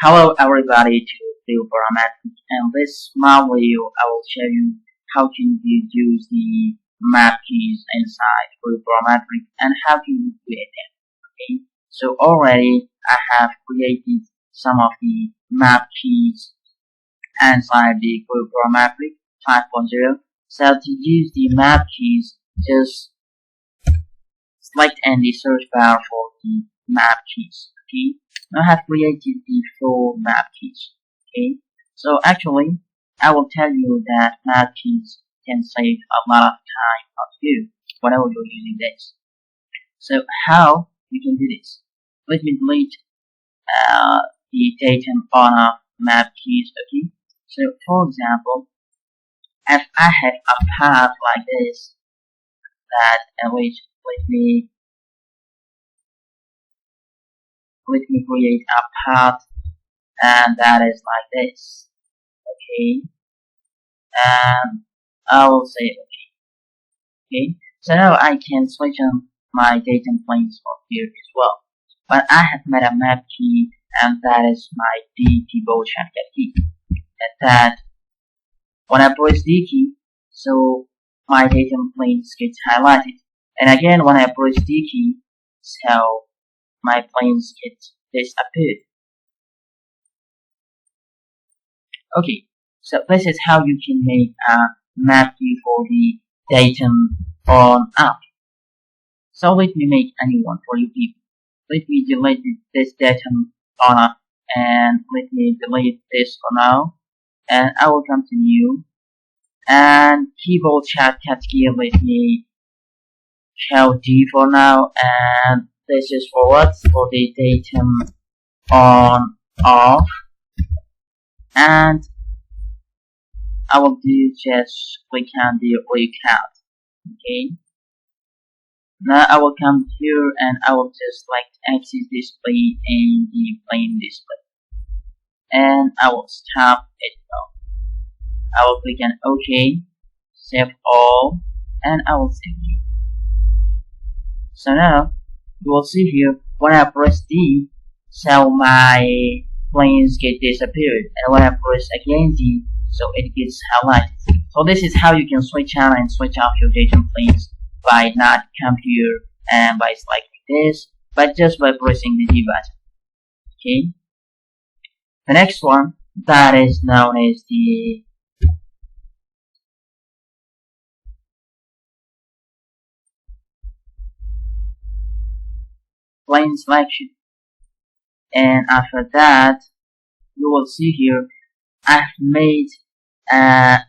Hello everybody to CREO parametric. In this small video I will show you how can you use the map keys inside CREO parametric and how can you create them. Okay, so already I have created some of the map keys inside the CREO parametric 5.0. So to use the map keys, just select in the search bar for the map keys. Okay, now I have created the full map keys. Okay, so actually I will tell you that map keys can save a lot of time for you whenever you're using this. So how you can do this? Let me delete the datum on map keys. Okay, so for example, if I have a path like this, that which let me create a path, and that is like this. Okay, and I will say okay. So now I can switch on my datum planes for here as well. But I have made a map key, and that is my D keyboard shortcut key. And that when I press D key, so my datum planes gets highlighted. And again, when I press D key, so my planes get disappeared. Okay, so this is how you can make a map key for the datum on up. So let me make a new one for you people. Let me delete this datum on up, and let me delete this for now, and I will come to new, and keyboard shortcut key, let me show D for now, and this is for what? For the datum on off, and I will do just click on the recount. Okay, now I will come here and I will just select axis display and the plane display, and I will stop it now. I will click on OK, save all, and I will save it. So now you will see here when I press D, so my planes get disappeared, and when I press again D, so it gets highlighted. So this is how you can switch on and switch off your datum planes by not come here and by selecting this, but just by pressing the D button. Okay. The next one, that is known as the plane selection. And after that, you will see here I've made a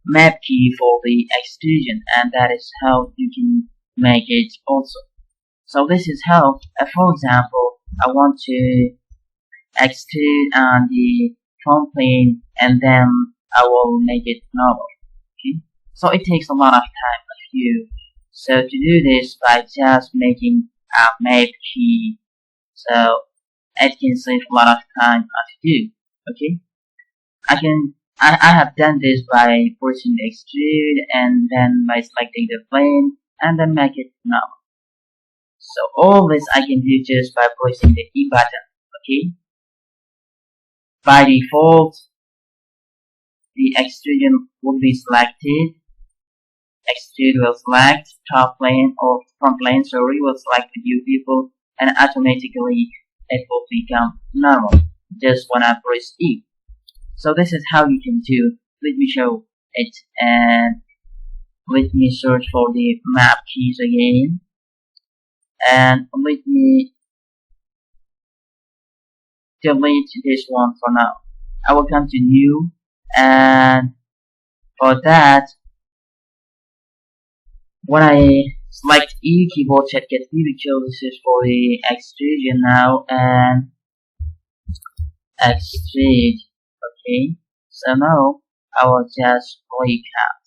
map key for the extrusion, and that is how you can make it also. So this is how, for example, I want to extrude on the front plane, and then I will make it normal. Okay, so it takes a lot of time of you. So to do this by just making a map key, so it can save a lot of time of you. Okay, I have done this by pressing the extrude and then by selecting the plane and then make it normal. So all this I can do just by pressing the E button. Okay, by default the extrusion will be selected. Extrude will select top plane or front plane, sorry, will select the new people, and automatically it will become normal just when I press E. So this is how you can do. Let me show it, and let me search for the map keys again, and let me delete this one for now. I will come to new, and for that, when I select E, keyboard shortcut key, because this is for the extrusion now, and extrude. Okay, so now I will just recount.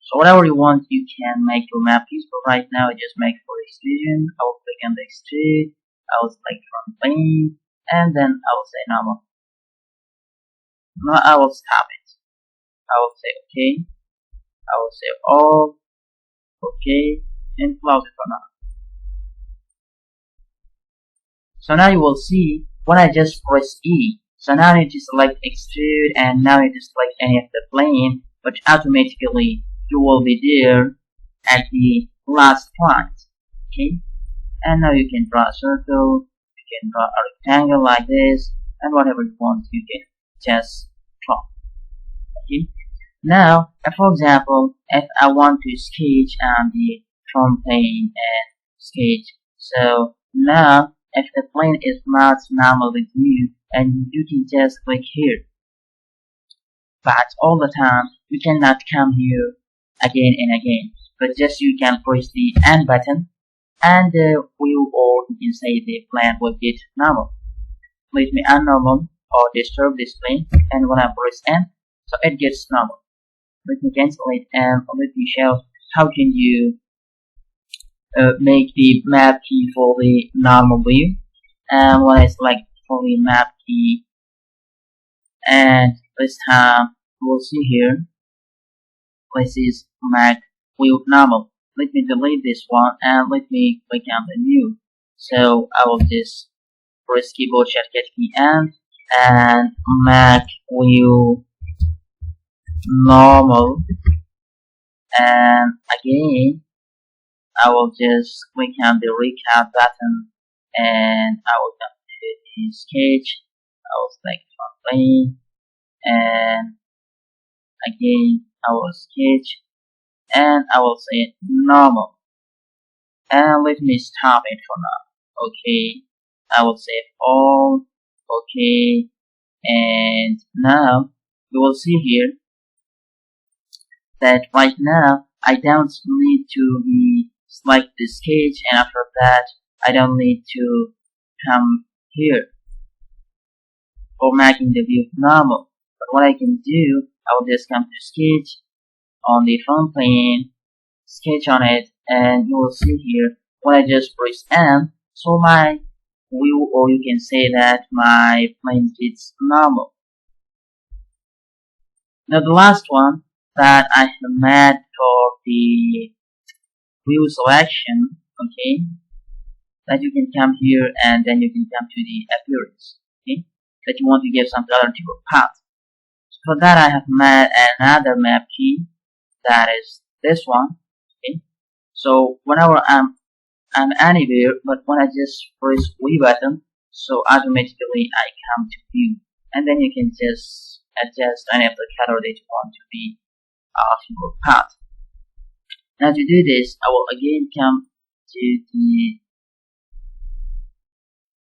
So whatever you want, you can make your map keys, but right now I just make for extrusion. I will click on the extrude, I will select front plane, and then I will say normal. Now I will stop it. I will say okay, I will say all, okay, and close it for now. So now you will see when I just press E, so now I need to select extrude and now I need to select any of the plane, but automatically you will be there at the last point. Okay, and now you can draw a circle, you can draw a rectangle like this, and whatever you want you can just draw. Okay, now for example, if I want to sketch on the front plane and sketch, so now if the plane is not normal with you, and you can just click here, but all the time you cannot come here again and again, but just you can press the N button and the wheel, or you can say the plane will get normal. Let me unnormal or disturb this plane, and when I press N, so it gets normal. Let me cancel it and let me show how can you make the map key for the normal view. And when I select for the map key, and this time we'll see here, this is map view normal. Let me delete this one and let me click on the new. So I will just press keyboard shortcut key and map view normal, and again I will just click on the recap button and I will come to the sketch. I will select front plane and again I will sketch and I will say normal, and let me stop it for now. Okay, I will save all. Okay, and now you will see here that right now I don't need to be select the sketch, and after that I don't need to come here for making the view normal. But what I can do, I will just come to sketch on the front plane, sketch on it, and you will see here when I just press N, so my view, or you can say that my plane gets normal. Now the last one that I have made for the view selection, okay, that you can come here and then you can come to the appearance, okay, that you want to give some color to your path. So for that I have made another map key, that is this one. Okay, so whenever I'm anywhere, but when I just press V button, so automatically I come to view, and then you can just adjust any of the color that you want to be of your path. Now to do this, I will again come to the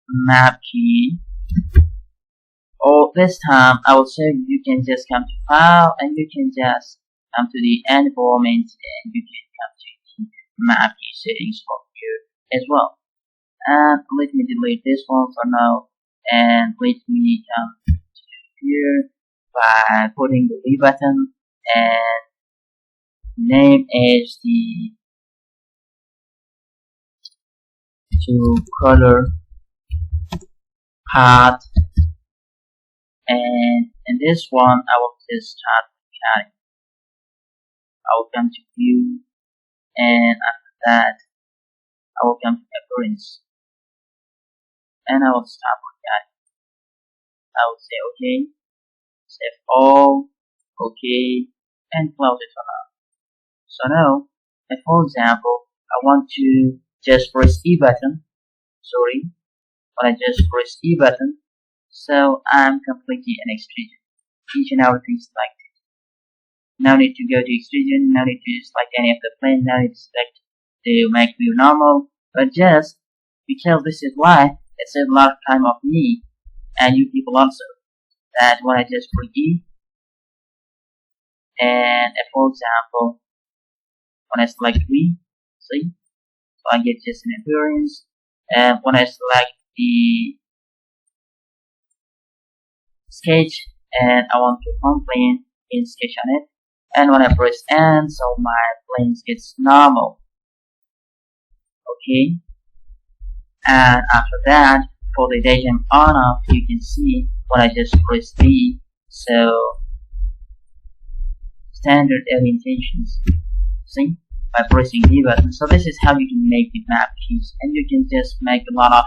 map key, or this time I will say you can just come to file and you can just come to the environment and you can come to the map key settings from here as well. And let me delete this one for now, and let me come to here by putting the V button, and name is the to color path, and in this one I will just start cutting. I will come to view, and after that I will come to appearance and I will stop cutting. I will say okay, save all, okay, and close it for now. So now, if for example I want to just press E button, sorry, when I just press E button, so I'm completely an extrusion. Each and everything selected. Now need to go to extrusion, now need to select any of the plane, now need to select to make view normal, but just because this is why it saves a lot of time of me and you people also, that when I just press E, and if for example when I select V, see, so I get just an appearance, and when I select the sketch and I want to front plane, in sketch on it, and when I press N, so my planes gets normal. Okay, and after that for the datum on off, you can see when I just press D, so standard orientations, see, by pressing D button. So this is how you can make the map keys, and you can just make a lot of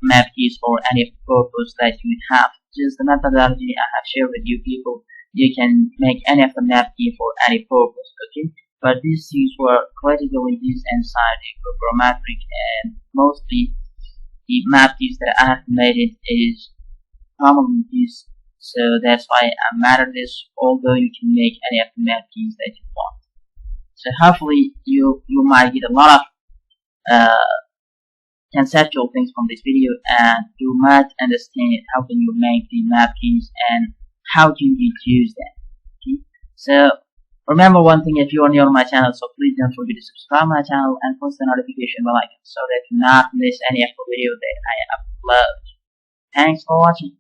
map keys for any purpose that you have. Just the methodology I have shared with you people. You can make any of the map key for any purpose, okay? But these keys were critically used inside the programmatic, and mostly the map keys that I have made it is commonly used. So that's why I matter this, although you can make any of the map keys that you want. So hopefully you might get a lot of conceptual things from this video, and you might understand how can you make the map keys and how can you use them. Okay? So remember one thing, if you are new on my channel, so please don't forget to subscribe my channel and press the notification bell icon so that you not miss any of the video that I upload. Thanks for watching.